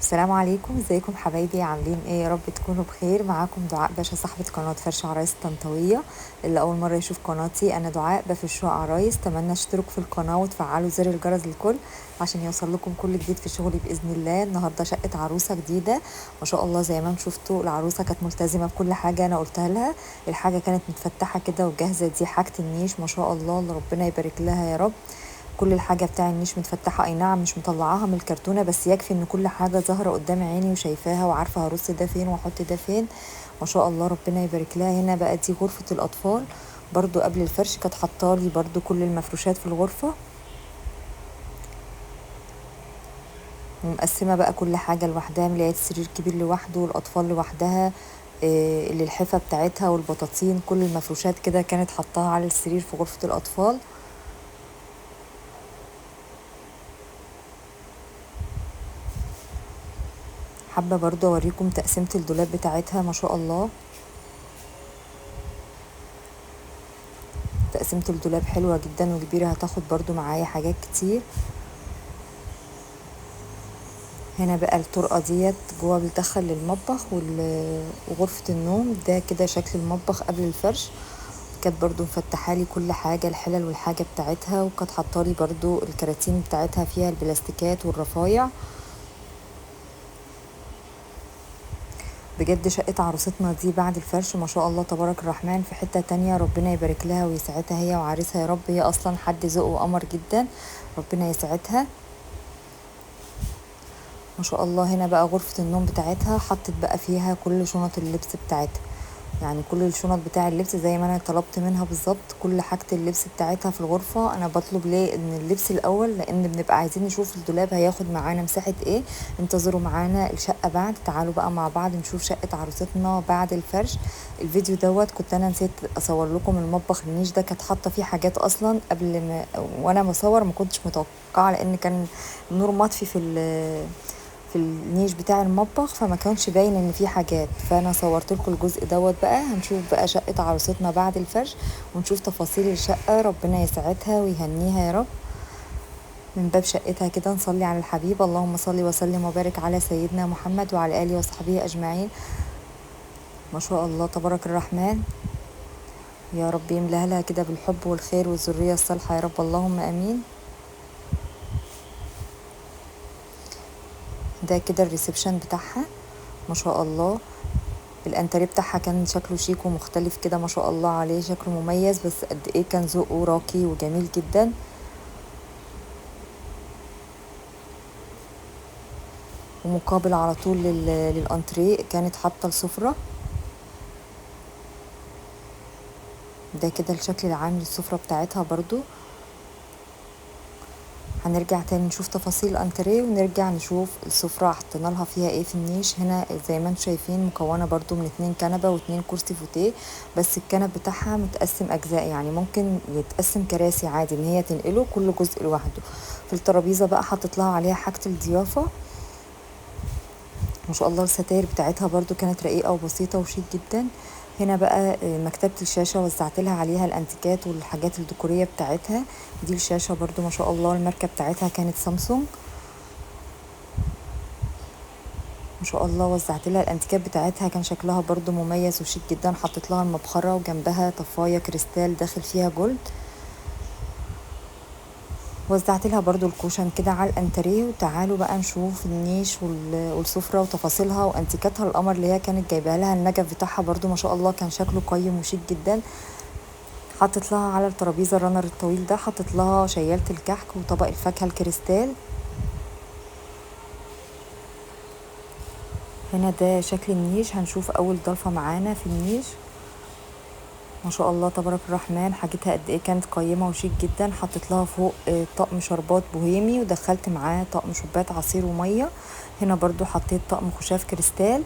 السلام عليكم، ازيكم حبايبي؟ عاملين ايه؟ يا رب تكونوا بخير. معاكم دعاء باشا، صاحبة قناة فرش عرايس طنطاوية. اللي اول مرة يشوف قناتي، انا دعاء بفرش شقق عرايس. اتمنى اشتركوا في القناة وتفعلوا زر الجرس للكل عشان يوصل لكم كل جديد في شغلي باذن الله. النهارده شقة عروسة جديدة ما شاء الله. زي ما انتم شفتوا العروسة كانت ملتزمة بكل حاجة انا قلتها لها. الحاجة كانت متفتحة كده وجاهزة، دي حاجة النيش ما شاء الله، اللي ربنا يبارك لها يا رب. كل الحاجة بتاع النيش متفتحة، اي نعم مش مطلعاها من الكرتونة، بس يكفي ان كل حاجة ظاهرة قدام عيني وشايفاها وعارفة هرص ده فين واحط ده فين. ما شاء الله ربنا يبارك لها. هنا بقى دي غرفة الاطفال، برضو قبل الفرش كانت حطالي برضو كل المفروشات في الغرفة، ومقسمة بقى كل حاجة لوحدها. ملاية السرير كبير لوحده والاطفال لوحدها، اللي الحفة بتاعتها والبطاطين كل المفروشات كده كانت حطاها على السرير في غرفة الاطفال. حابة برضو اوريكم تقسيمة الدولاب بتاعتها ما شاء الله. تقسيمة الدولاب حلوة جدا وكبيرة، هتاخد برضو معايا حاجات كتير. هنا بقى الطرقة ديت جوه بتدخل للمطبخ وغرفة النوم. ده كده شكل المطبخ قبل الفرش. كانت برضو مفتحالي كل حاجة، الحلل والحاجة بتاعتها، وكانت حطالي برضو الكراتين بتاعتها فيها البلاستيكات والرفايع. بجد شقة عروستنا دي بعد الفرش ما شاء الله تبارك الرحمن في حتة تانية. ربنا يبارك لها ويسعدها هي وعريسها يا رب. هي اصلا حد ذوق وقمر جدا، ربنا يسعدها ما شاء الله. هنا بقى غرفة النوم بتاعتها، حطت بقى فيها كل شنط اللبس بتاعتها، يعني كل الشنط بتاع اللبس زي ما انا طلبت منها بالظبط. كل حاجة اللبس بتاعتها في الغرفة. انا بطلب ليه ان اللبس الاول، لان بنبقى عايزين نشوف الدولاب هياخد معانا مساحة ايه. انتظروا معانا الشقة بعد. تعالوا بقى مع بعض نشوف شقة عروستنا بعد الفرش. الفيديو دوت كنت انا نسيت اصور لكم المطبخ. النيش ده كانت حاطة فيه حاجات اصلا قبل ما، وانا بصور ما كنتش متوقعة لان كان النور مطفي في النيش بتاع المطبخ، فما كانش باين ان في حاجات. فانا صورت لكم الجزء دوت. بقى هنشوف بقى شقة عروستنا بعد الفرش ونشوف تفاصيل الشقة. ربنا يسعدها ويهنيها يا رب. من باب شقتها كده نصلي على الحبيب، اللهم صل وسلم وبارك على سيدنا محمد وعلى آله وصحبه أجمعين. ما شاء الله تبارك الرحمن. يا رب يملاها لها كده بالحب والخير والذرية الصالحة يا رب، اللهم امين. ده كده الريسبشن بتاعها ما شاء الله. الانتريه بتاعها كان شكله شيك ومختلف كده ما شاء الله عليه، شكله مميز. بس قد ايه كان ذوقه راقي وجميل جدا. ومقابل على طول للانتريه كانت حاطه السفره. ده كده الشكل العام للسفره بتاعتها برضو. هنرجع تاني نشوف تفاصيل الانتريه ونرجع نشوف السفرة حطينا لها فيها ايه في النيش. هنا زي ما انتم شايفين مكونة برضو من 2 كنبة و2 كرسي فوتيه، بس الكنب بتاعها متقسم اجزاء، يعني ممكن يتقسم كراسي عادي ان هي تنقله كل جزء لوحده. في الترابيزة بقى حطت لها عليها حاجة الضيافة ما شاء الله. الستاير بتاعتها برضو كانت رقيقة وبسيطة وشيك جدا. هنا بقى مكتبة الشاشة وزعت لها عليها الانتيكات والحاجات الديكورية بتاعتها. دي الشاشة برضو ما شاء الله، الماركة بتاعتها كانت سامسونج ما شاء الله. وزعت لها الانتيكات بتاعتها، كان شكلها برضو مميز وشيك جدا. حطت لها المبخرة وجنبها طفاية كريستال داخل فيها جولد. وزعت لها برضو الكوشن كده على الانتريه. وتعالوا بقى نشوف النيش والسفرة وتفاصيلها وانتيكاتها القمر اللي هي كانت جايبها لها. النجف بتاعها برضو ما شاء الله كان شكله قيم وشيك جدا. حطت لها على الترابيزة الرنر الطويل ده، حطت لها شيالة الكحك وطبق الفاكهة الكريستال. هنا ده شكل النيش. هنشوف اول ضلفة معانا في النيش ما شاء الله تبارك الرحمن. حاجتها قد ايه كانت قيمة وشيك جدا. حطت لها فوق طقم شربات بوهيمي، ودخلت معاه طقم شربات عصير ومية. هنا برضو حطيت طقم خشاف كريستال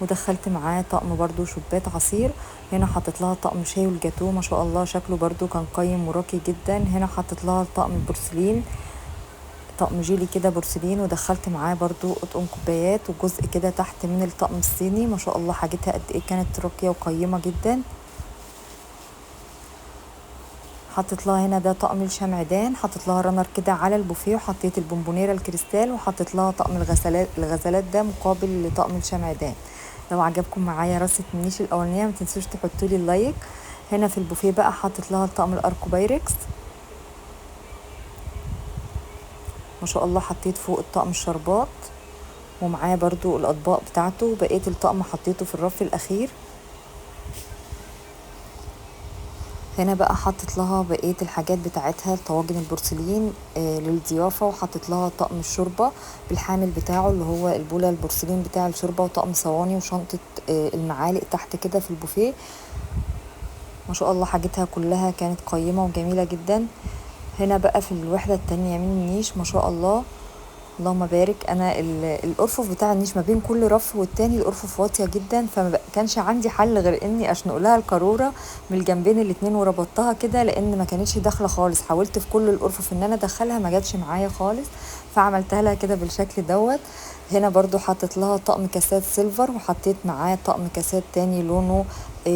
ودخلت معاه طقم برضو شربات عصير. هنا حطت لها طقم شاي والجاتوه ما شاء الله، شكله برضو كان قيم وراقي جدا. هنا حطت لها طقم البورسلين، طقم جيلي كده بورسلين، ودخلت معاه برضو اطقم كوبايات وجزء كده تحت من الطقم الصيني ما شاء الله. حاجتها قد ايه كانت راقية وقيمة جدا. حطيت لها هنا ده طقم الشمعدان، حطيت لها رنر كده على البوفيه، وحطيت البونبونيره الكريستال، وحطيت لها طقم الغزالات ده مقابل لطقم الشمعدان. لو عجبكم معايا رصه النيش الاولانيه ما تنسوش تحطوا لي اللايك. هنا في البوفيه بقى حطيت لها الطقم الاركوبايركس، ما شاء الله. حطيت فوق الطقم الشربات، ومعاه برضو الاطباق بتاعته، بقيت الطقم حطيته في الرف الاخير. هنا بقى حطت لها بقيه الحاجات بتاعتها، الطواجن البورسلين للضيافه، وحطت لها طقم الشوربه بالحامل بتاعه اللي هو البوله البورسلين بتاع الشوربه، وطقم صواني، وشنطه المعالق تحت كده في البوفيه. ما شاء الله حاجتها كلها كانت قيمه وجميله جدا. هنا بقى في الوحده التانية من النيش، ما شاء الله اللهم بارك. انا الارفف بتاع النيش ما بين كل رف والتاني الارفف واطيه جدا، فما كانش عندي حل غير اني اشنق لها القاروره من الجنبين الاتنين وربطتها كده، لان ما كانتش داخله خالص. حاولت في كل الارفف ان انا ادخلها، ما جاتش معايا خالص، فعملتها لها كده بالشكل دوت. هنا برضو حطيت لها طقم كاسات سيلفر، وحطيت معاه طقم كاسات تاني لونه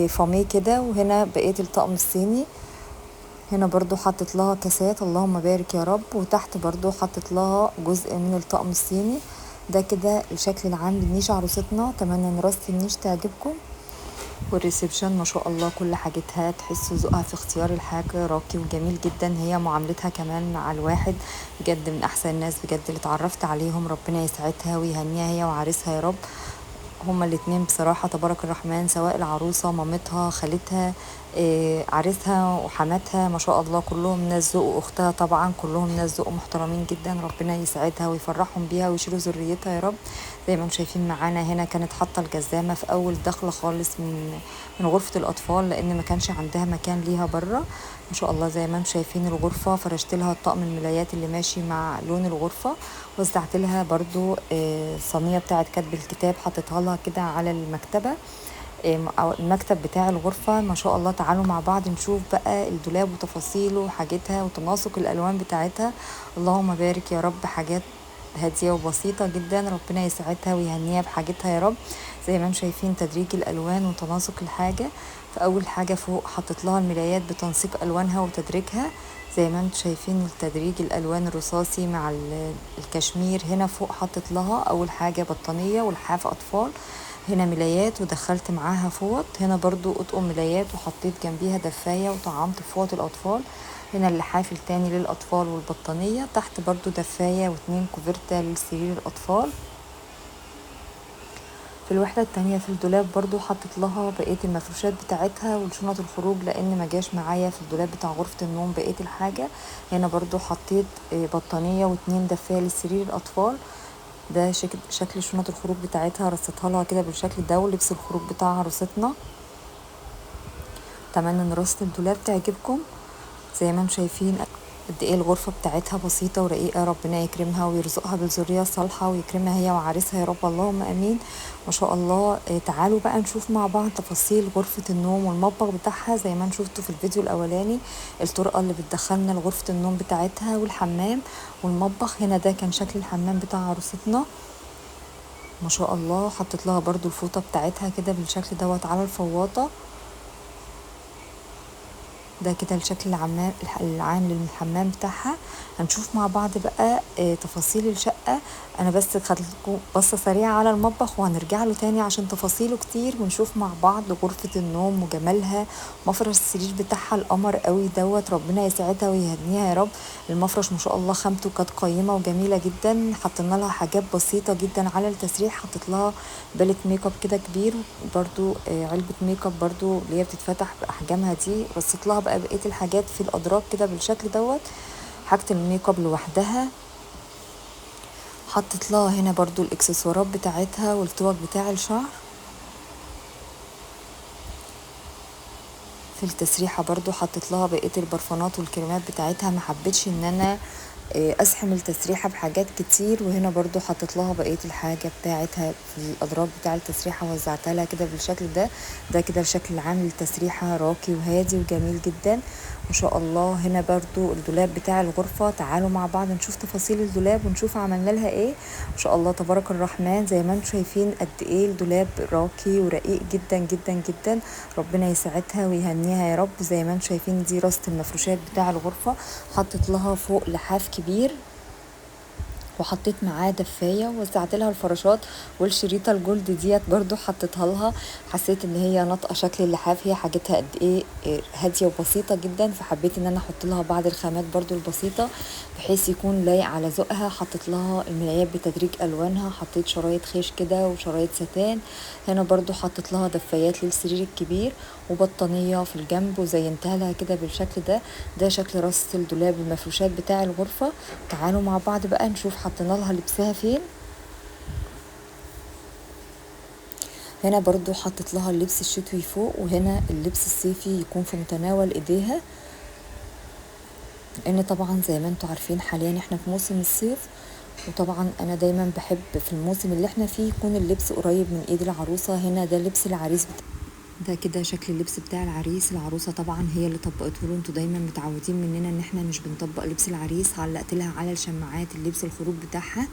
فامي كده. وهنا بقيت الطقم الصيني، هنا برضو حطت لها كاسات، اللهم بارك يا رب. وتحت برضو حطت لها جزء من الطقم الصيني. ده كده الشكل العام للنيش عروستنا. اتمنى ان رصة النيش تعجبكم. والريسبشن ما شاء الله كل حاجتها تحسوا ذوقها في اختيار الحاجة راقي وجميل جدا. هي معاملتها كمان مع الواحد بجد من احسن الناس بجد اللي اتعرفت عليهم. ربنا يسعدها ويهنيها هي وعريسها يا رب. هما الاتنين بصراحة تبارك الرحمن، سواء العروسة مامتها خالتها عريسها وحماتها، ما شاء الله كلهم ناس ذوق، واختها طبعا كلهم ناس ذوق محترمين جدا. ربنا يسعدها ويفرحهم بيها ويشيلوا ذريتها يا رب. زي ما انتم شايفين معانا هنا كانت حاطه الجزامه في اول دخله خالص من غرفه الاطفال، لان ما كانش عندها مكان ليها بره. ما شاء الله زي ما انتم شايفين الغرفه فرشت لها الطقم الملايات اللي ماشي مع لون الغرفه. وزعت لها برضو صينيه بتاعه كتب الكتاب، حطيتها لها كده على المكتبه او المكتب بتاع الغرفه. ما شاء الله تعالوا مع بعض نشوف بقى الدولاب وتفاصيله وحاجتها وتناسق الالوان بتاعتها. اللهم بارك يا رب، حاجات هاديه وبسيطه جدا. ربنا يسعدها ويهنيها بحاجتها يا رب. زي ما انتم شايفين تدريج الالوان وتناسق الحاجه. فاول حاجه فوق حطت لها الملايات بتنسيق الوانها وتدريجها، زي ما انتم شايفين التدريج الالوان الرصاصي مع الكشمير. هنا فوق حطت لها اول حاجه بطانيه ولحاف اطفال، هنا ملايات ودخلت معاها فوط. هنا برضو اطقم ملايات وحطيت جنبيها دفايه وطعمت فوط الاطفال. هنا اللحاف التاني للاطفال والبطانيه، تحت برضو دفايه واتنين كوفرتا لسرير الاطفال. في الوحدة التانية في الدولاب برضو حطت لها بقية المفروشات بتاعتها والشنط الخروج، لان ما جاش معايا في الدولاب بتاع غرفة النوم بقية الحاجة. هنا برضو حطيت بطانية واتنين دفاية لسرير الاطفال. ده شكل شنط الخروج بتاعتها، رصيتها لها كده بالشكل ده، ولبس الخروج بتاع عروستنا. اتمنى ان رصة الدولاب تعجبكم. زي ما انتم شايفين قد ايه الغرفه بتاعتها بسيطه ورقيقه. ربنا يكرمها ويرزقها بالذريه الصالحه ويكرمها هي وعريسها يا رب، اللهم امين. ما شاء الله. تعالوا بقى نشوف مع بعض تفاصيل غرفه النوم والمطبخ بتاعها. زي ما شفتوا في الفيديو الاولاني الطرقه اللي بتدخلنا لغرفه النوم بتاعتها والحمام والمطبخ. هنا ده كان شكل الحمام بتاع عروستنا. ما شاء الله حطيت لها برضو الفوطه بتاعتها كده بالشكل دوت على الفواطه. ده كده الشكل العام للحمام بتاعها. هنشوف مع بعض بقى تفاصيل الشقة. انا بس خدت لكم بصة سريعة على المطبخ وهنرجع له تاني عشان تفاصيله كتير، ونشوف مع بعض غرفة النوم وجمالها. مفرش السرير بتاعها القمر قوي دوت، ربنا يسعدها ويهنيها يا رب. المفرش ما شاء الله خامته كانت قيمة وجميلة جدا. حطينا لها حاجات بسيطة جدا على التسريح، حطيت لها بالة ميك اب كده كبير، برضو علبة ميك اب برضو اللي هي بتتفتح باحجامها دي. رصيت لها بقى بقية الحاجات في الادراج كده بالشكل دوت. حاجة الميك اب لوحدها. حطت لها هنا برضو الاكسسوارات بتاعتها والتوك بتاع الشعر. في التسريحة برضو حطت لها بقية البرفانات والكريمات بتاعتها. ما حبيتش ان انا اسحم التسريحة بحاجات كتير. وهنا برضو حطت لها بقية الحاجة بتاعتها في الادراج بتاع التسريحة، وزعتها لها كده بالشكل ده. ده كده الشكل العام للتسريحة راقي وهادي وجميل جدا. ما شاء الله. هنا برضو الدولاب بتاع الغرفة، تعالوا مع بعض نشوف تفاصيل الدولاب ونشوف عملنا لها ايه. ما شاء الله تبارك الرحمن، زي ما انتم شايفين قد ايه الدولاب راقي ورقيق جدا جدا جدا. ربنا يسعدها ويهنيها يا رب. زي ما انتم شايفين دي رصة المفروشات بتاع الغرفة، حطت لها فوق لحاف كبير وحطيت معاه دفايه ووزعت لها الفراشات، والشريطه الجولد ديت برضو حطيتها لها. حسيت ان هي ناطقه شكل اللحاف، هي حاجتها قد ايه هاديه وبسيطه جدا، فحبيت ان انا احط لها بعض الخامات برضو البسيطه بحيث يكون لايق على ذوقها. حطيت لها الملايات بتدريج الوانها، حطيت شرايط خيش كده وشرايط ستان. هنا برضو حطيت لها دفايات للسرير الكبير وبطانيه في الجنب وزينتها لها كده بالشكل ده. ده شكل رصة الدولاب المفروشات بتاع الغرفه. تعالوا مع بعض بقى نشوف حطينا لها لبسها فين. هنا برضو حطت لها اللبس الشتوي فوق، وهنا اللبس الصيفي يكون في متناول ايديها، لان طبعا زي ما انتم عارفين حاليا احنا في موسم الصيف، وطبعا انا دايما بحب في الموسم اللي احنا فيه يكون اللبس قريب من ايد العروسة. هنا ده لبس العريس ده كده شكل اللبس بتاع العريس. العروسه طبعا هي اللي طبقته له. انتوا دايما متعودين مننا ان احنا مش بنطبق لبس العريس. علقت لها على الشماعات اللبس الخروج بتاعها.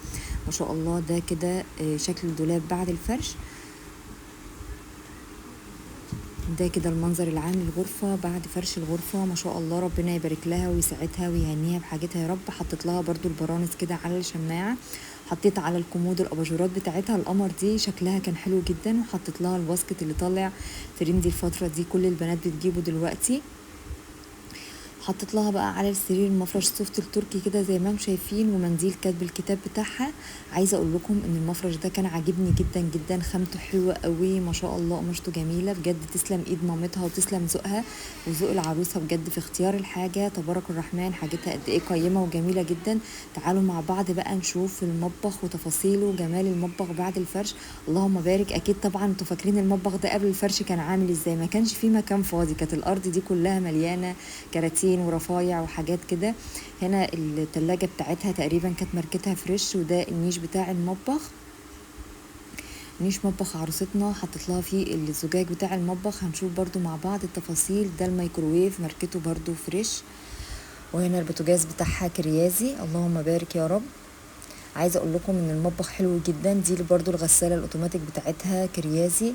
ما شاء الله ده كده شكل الدولاب بعد الفرش. ده كده المنظر العام للغرفة بعد فرش الغرفة. ما شاء الله ربنا يبارك لها ويسعدها ويهنيها بحاجتها يا رب. حطيت لها برضو البرانس كده على الشماعة. حطيت على الكومود الاباجورات بتاعتها القمر دي شكلها كان حلو جدا. وحطيت لها الباسكت اللي طالع ترندي الفترة دي، كل البنات بتجيبه دلوقتي. حطيت لها بقى على السرير المفرش سوفت التركي كده زي ما انتم شايفين، ومنديل كاتب الكتاب بتاعها. عايزه اقول لكم ان المفرش ده كان عاجبني جدا جدا، خامته حلوه قوي ما شاء الله، قماشته جميله بجد. تسلم ايد مامتها وتسلم ذوقها وذوق العروسه بجد في اختيار الحاجه. تبارك الرحمن، حاجتها قد ايه قيمه وجميله جدا. تعالوا مع بعض بقى نشوف المطبخ وتفاصيله وجمال المطبخ بعد الفرش. اللهم بارك. اكيد طبعا انتوا فاكرين المطبخ ده قبل الفرش كان عامل ازاي، ما كانش فيه مكان فاضي، كانت الارض دي كلها مليانه كراتين ورفايع وحاجات كده. هنا التلاجة بتاعتها تقريبا كانت ماركتها فريش. وده النيش بتاع المطبخ، نيش مطبخ عروستنا، حطت لها فيه الزجاج بتاع المطبخ. هنشوف برضو مع بعض التفاصيل. ده الميكروويف ماركته برضو فريش. وهنا البوتاجاز بتاعها كريازي. اللهم بارك يا رب. عايزه اقول لكم ان المطبخ حلو جدا. دي برضو الغساله الاوتوماتيك بتاعتها كريازي.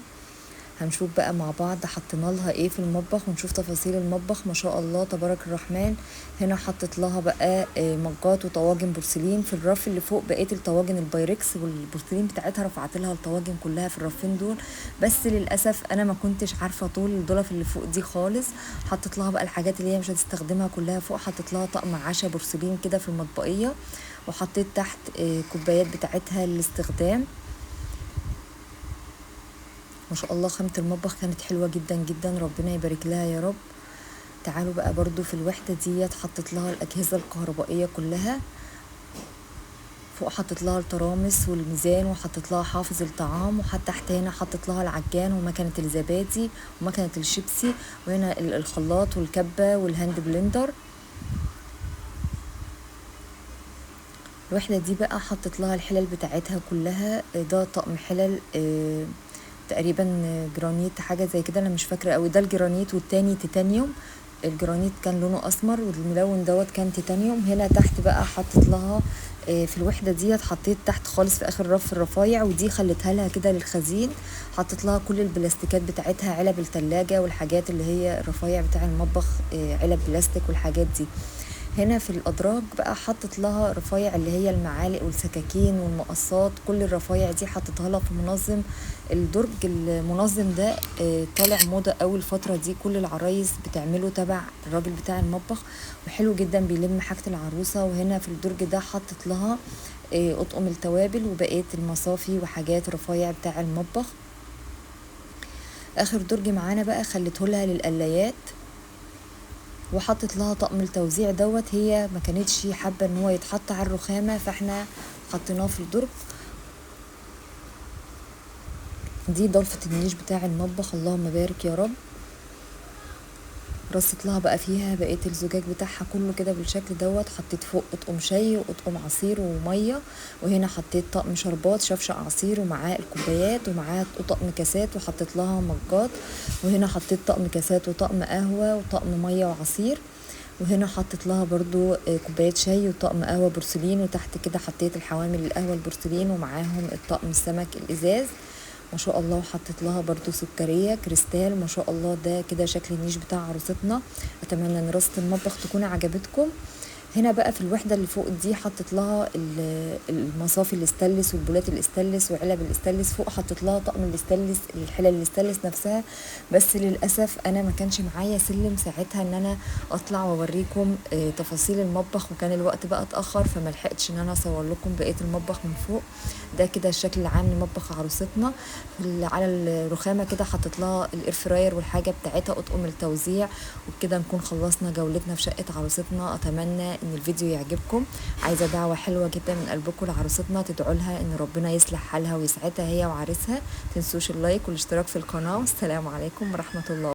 هنشوف بقى مع بعض حطينا لها ايه في المطبخ ونشوف تفاصيل المطبخ. ما شاء الله تبارك الرحمن. هنا حطت لها بقى مجات وطواجن بورسلين في الرف اللي فوق. بقيه الطواجن البايركس والبورسلين بتاعتها رفعت لها الطواجن كلها في الرفين دول، بس للاسف انا ما كنتش عارفه طول الضلف اللي فوق دي خالص. حطت لها بقى الحاجات اللي هي مش هتستخدمها كلها فوق. حطت لها طقم عشاء بورسلين كده في المطبقيه، وحطيت تحت كوبايات بتاعتها للاستخدام. ما شاء الله خامة المطبخ كانت حلوة جدا جدا، ربنا يبارك لها يا رب. تعالوا بقى برضو في الوحدة ديت حطت لها الأجهزة الكهربائية كلها فوق. حطت لها الترامس والميزان، وحطت لها حافظ الطعام، وحتى تحت هنا حطت لها العجان ومكنة الزبادي ومكنة الشيبسي، وهنا الخلاط والكبة والهاند بلندر. الوحدة دي بقى حطت لها الحلل بتاعتها كلها. ده طقم حلل تقريبا جرانيت حاجه زي كده، انا مش فاكره قوي. ده الجرانيت والتاني تيتانيوم. الجرانيت كان لونه اسمر والملون دوت كان تيتانيوم. هنا تحت بقى حطت لها في الوحده ديت، حطيت تحت خالص في اخر رف الرفايع، ودي خليتها لها كده للخزين. حطت لها كل البلاستيكات بتاعتها، علب التلاجة والحاجات اللي هي الرفايع بتاع المطبخ، علب بلاستيك والحاجات دي. هنا في الأدراج بقى حطت لها رفايع اللي هي المعالق والسكاكين والمقصات. كل الرفايع دي حطتها لها في منظم الدرج. المنظم ده طالع موضة أول الفترة دي، كل العرايس بتعمله تبع الراجل بتاع المطبخ، وحلو جدا بيلم حاجة العروسة. وهنا في الدرج ده حطت لها أطقم التوابل وبقية المصافي وحاجات رفايع بتاع المطبخ. آخر درج معانا بقى خلته لها للقلايات، وحطت لها طقم التوزيع دوت. هي ما كانتش حابه ان هو يتحط على الرخامه، فاحنا حطيناه في الدرج. دي ضلفه النيش بتاع المطبخ. اللهم بارك يا رب. رصت لها بقى فيها بقيه الزجاج بتاعها كله كده بالشكل دوت. حطيت فوق اطقم شاي واطقم عصير وميه، وهنا حطيت طقم شربات شفشق عصير ومعاه الكوبايات ومعاه طقم كاسات، وحطيت لها مجات. وهنا حطيت طقم كاسات وطقم قهوه وطقم ميه وعصير. وهنا حطيت لها برضو كوبايه شاي وطقم قهوه بورسلين، وتحت كده حطيت الحوامل القهوه البورسلين ومعاهم الطقم السمك الازاز ما شاء الله. وحطيت لها برضو سكريه كريستال ما شاء الله. ده كده شكل النيش بتاع عروستنا. اتمنى ان رصه المطبخ تكون عجبتكم. هنا بقى في الوحده اللي فوق دي حطيت لها المصافي الاستانلس والبولات الاستانلس وعلب الاستانلس. فوق حطيت لها طقم الاستانلس، الحلل الاستانلس نفسها. بس للاسف انا ما كانش معايا سلم ساعتها ان انا اطلع واوريكم تفاصيل المطبخ، وكان الوقت بقى اتاخر فما لحقتش ان انا اصور لكم بقيه المطبخ من فوق. ده كده الشكل العام لمطبخ عروستنا. على الرخامه كده حطيت لها الاير فراير والحاجه بتاعتها اطقم التوزيع. وبكده نكون خلصنا جولتنا في شقه عروستنا. اتمنى ان الفيديو يعجبكم. عايزه دعوه حلوه جدا من قلبكم لعروستنا، تدعوا لها ان ربنا يصلح حالها ويسعدها هي وعريسها. تنسوش اللايك والاشتراك في القناه، والسلام عليكم ورحمه الله.